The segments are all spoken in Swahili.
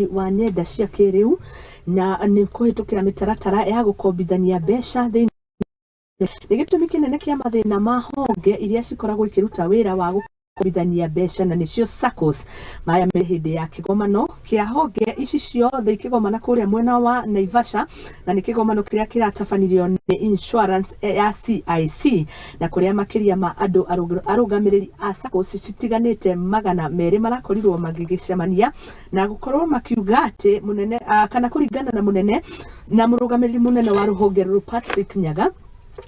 wa nenda cia kiriu na nĩ kũhĩtũkĩra mĩtaratara ya gũkombithania mbeca thĩinĩ nĩ gĩtũmi kĩnene kĩa mathiina ma honge iria cikoragwo ikĩruta wĩra wa gũkombithania mbeca na nicio saccos maya me hĩndĩ ya kĩgomano kĩa honge ici ciothe ikĩgomana kũrĩa mwena wa Naivasha na nĩ kĩgomano kĩrĩa kĩratabanirio nĩ insurance ya CIC na kũrĩa makĩria ma andũ arũgamĩrĩri a saccos citiganĩte 200 marakorirwo magĩgĩcemania na gũkorwo makiuga atĩ mũnene kana kũringana na mũnene na mũrũgamĩrĩri mũnene wa rũhonge rũrũ Patrick Nyaga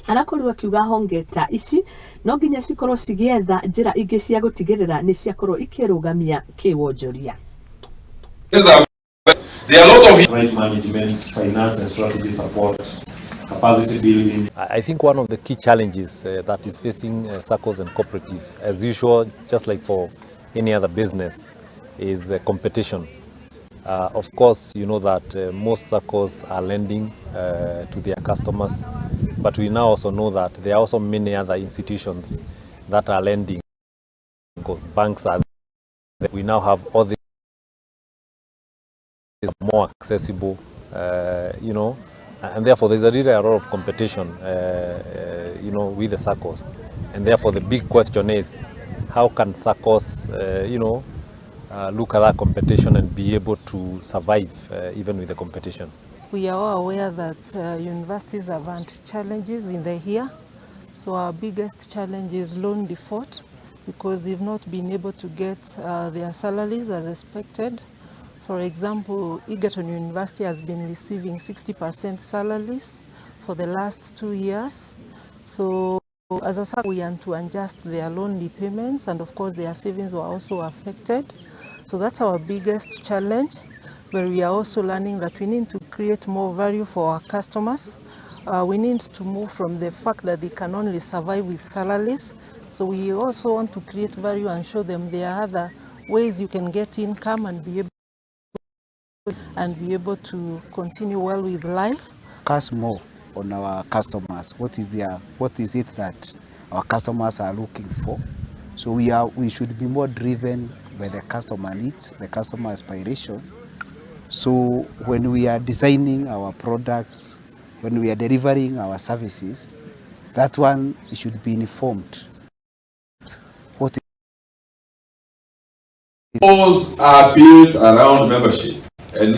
arakorirwo akiuga honge ta ici no nginya cikorwo cigĩetha njĩra ingĩ cia gũtigĩrĩra nĩ ciakorwo ikĩrũgamia kĩwonjoria. There are a lot of rights management, finance and strategy support, capacity building. I think one of the key challenges that is facing saccos and cooperatives, as usual, just like for any other business, is competition. Of course, you know that most saccos are lending to their customers, but we now also know that there are also many other institutions that are lending because banks are there. We now have all the more accessible, you know, and therefore there's really a lot of competition, you know, with the saccos, and therefore the big question is how can saccos, you know, look at that competition and be able to survive even with the competition. We are all aware that universities have had challenges in the year, so our biggest challenge is loan default because they've not been able to get their salaries as expected. For example, Egerton University has been receiving 60% salaries for the last 2 years. So as a SACCO, we want to adjust their loan repayments, and of course their savings were also affected. So that's our biggest challenge, but we are also learning that we need to create more value for our customers. We need to move from the fact that they can only survive with salaries. So we also want to create value and show them there are other ways you can get income and be able to continue well with life. Focus more on our customers. What is it that our customers are looking for? So we should be more driven by the customer needs, the customer aspirations. So when we are designing our products, when we are delivering our services, that one should be informed. Laws are built around membership, and